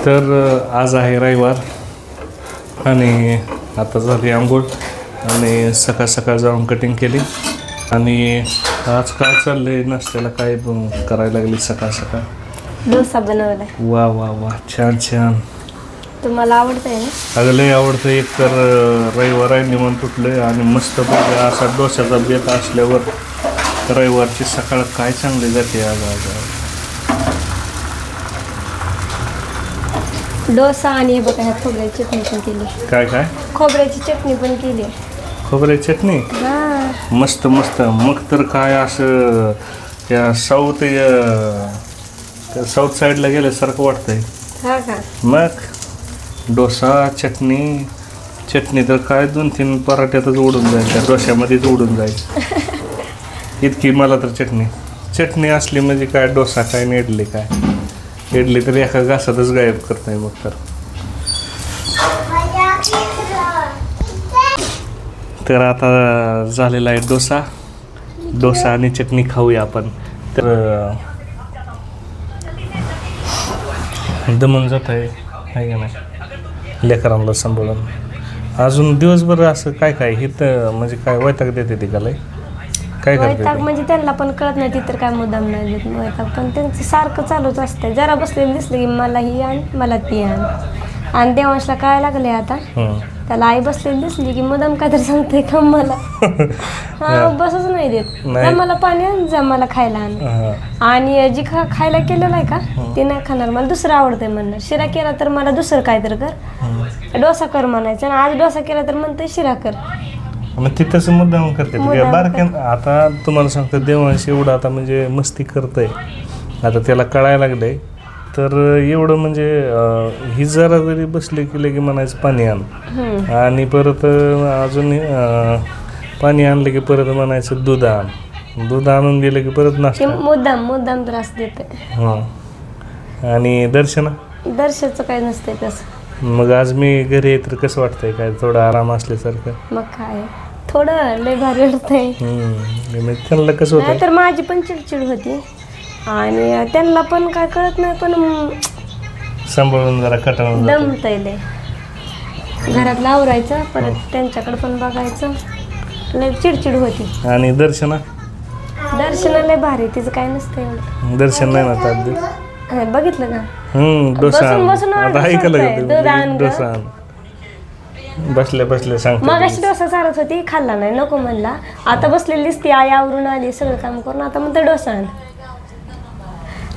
तर आज आहे रविवार आणि आता झाली आंघोळ आणि सकाळ सकाळ जाऊन कटिंग केली. आणि आज काय चाललंय नाश्त्याला काय करायला लागली सकाळ सकाळ? डोसा बनवलाय. वा वा वा, छान छान. तुम्हाला आवडतंय ना? अगं लय आवडतं. एक तर रविवार आहे निवांत तुटलंय आणि मस्त बघ असा डोस्याचा बेत असल्यावर रविवारची सकाळ काय चांगली जाते. आज डोसा आणि हे बघा ह्यात खोबऱ्याची चटणी पण केली. काय काय? खोबऱ्याची चटणी पण केली. खोबऱ्याची चटणी? हा, मस्त मस्त. मग तर काय असं त्या साऊथ साईडला गेल्यासारखं वाटतंय. हा का? मग डोसा चटणी तर काय 2-3 पराठ्यातच उडून जाईल, त्या डोश्यामध्येच उडून जाईल इतकी. मला तर चटणी असली म्हणजे काय डोसा काय नाही, इडली काय. इडली तर एका घासातच गायब करताय. मग तर आता झालेला आहे डोसा आणि चटणी खाऊया आपण. तर दमून जात आहे का नाही लेकरांना सांभाळून. अजून दिवसभर असं काय हे तर म्हणजे काय वैताग देते ती का लय? काय करते वैताग म्हणजे त्यांना पण कळत नाही, ती तर काय मुद्दाम नाही देत वैताग, पण त्यांचं सारखं चालूच असतंय. जरा बसलेलं दिसलं की मला ही आण मला ती आण. आणि देवांशला काय लागले आता, त्याला आई बसलेली दिसली की मुद्दाम काहीतरी सांगते का मला. हा, बसच नाही देत. जा मला पाणी आण, जा मला खायला आण. आणि जी खायला केलेलं आहे का ते नाही खाणार, मला दुसरं आवडतंय म्हणणार. शिरा केला तर मला दुसरं काहीतरी कर, डोसा कर म्हणायचं. आणि आज डोसा केला तर म्हणते शिरा कर. मग ती तसं मुद्दाम करते बारक्या. आता तुम्हाला सांगतो देवांशी एवढं आता म्हणजे मस्ती करतंय, आता त्याला कळायला लागलंय. तर एवढं म्हणजे ही जरा जरी बसले की की म्हणायचं पाणी आण, आणि परत अजून पाणी आणलं की परत म्हणायचं दूध दूध आणून दिलं की परत नाश्ता. मुद्दाम त्रास देते. हां. आणि दर्शनाचं काही नसतंय तसं. मग आज मी घरी आहे तर कसं वाटतंय, काय थोडं आराम असल्यासारखं? मग काय थोडं लय भारी वाटतंय. त्यांना कसं होतं तर माझी पण चिडचिड होती आणि त्यांना पण काय कळत नाही, पण सांभाळून जरा कटाळून दमतंय लय. घरातलं आवरायचं परत त्यांच्याकडे पण बघायचं, लय चिडचिड होती. आणि दर्शना लय भारी, तिचं काय नसतं एवढं. दर्शन नाही ना आता बघितलं का? बसून डोसा बसल्या सांगतो. मगाशी डोसा चालत होती, खाल्ला नाही, नको म्हणला. आता बसलेली दिसती, आई आवरून आली सगळं काम करून, आता म्हणते डोसा आण.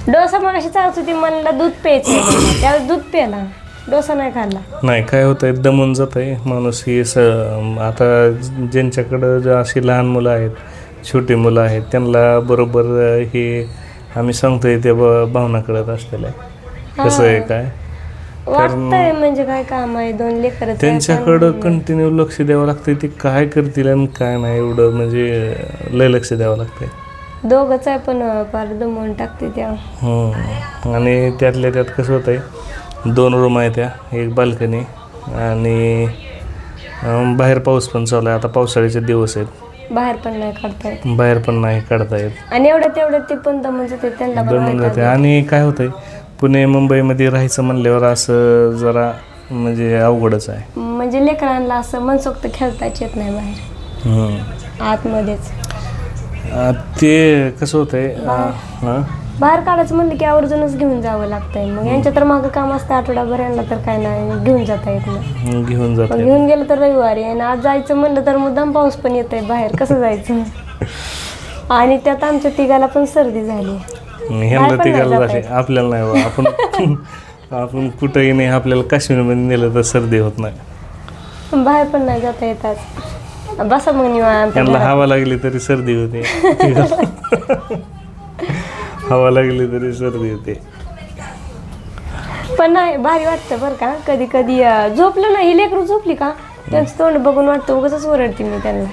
डोसा मगाशी चालत होती, म्हणला दूध प्यायचं, त्यावेळेस दूध प्यायला, डोसा नाही खाल्ला. नाही काय होतंय, दमून जात आहे माणूस. हे आता ज्यांच्याकडं अशी लहान मुलं आहेत, छोटी मुलं आहेत, त्यांना बरोबर हे आम्ही सांगतोय ते भावना कळत असलेलं आहे. कसं आहे काय वाटतंय, म्हणजे काय काम आहे, 2 लेकरं त्यांच्याकडं कंटिन्यू लक्ष द्यावं लागतंय. ते काय करतील आणि काय नाही एवढं म्हणजे लय लक्ष द्यावं लागतंय. दोघंच आहे पण फार दमवून टाकते त्या. आणि त्यातल्या त्यात कसं होतंय, 2 रूम आहेत, त्या एक बाल्कनी, आणि बाहेर पाऊस पण चालू आहे. आता पावसाळ्याचे दिवस आहेत, बाहेर पण नाही काढता येत. आणि एवढं ते पण दमून जाते. आणि काय होतंय, पुणे मुंबईमध्ये राहायचं म्हणल्यावर असं जरा म्हणजे अवघडच आहे. म्हणजे लेकरांना असं मनसोक्त खेळताच येत नाही बाहेर, आतमध्येच. ते कसं होतंय, बाहेर काढायचं म्हणलं की आवर्जूनच घेऊन जावं लागतंय. मग यांच्या तर मागं काम असतं आठवडाभर, यांना तर काय नाही घेऊन जाता येत नाही. घेऊन गेलं तर रविवारी, आणि आज जायचं म्हणलं तर मुद्दाम पाऊस पण येत आहे बाहेर, कसं जायचं? आणि त्यात आमच्या तिघाला पण सर्दी झाली. आपल्याला नाही आपण कुठंही नाही, आपल्याला काश्मीरमध्ये नेलं तर सर्दी होत नाही. बाहेर पण नाही जाता येतात. बसा मग निवांत. त्यांना हवा लागली तरी सर्दी होते. हवा लागली तरी सर्दी होते. पण नाही, भारी वाटतं बरं का. कधी कधी झोपलं नाही, लेकरू झोपली का त्यांचं तोंड बघून वाटतं उगाचच ओरडते मी त्यांना.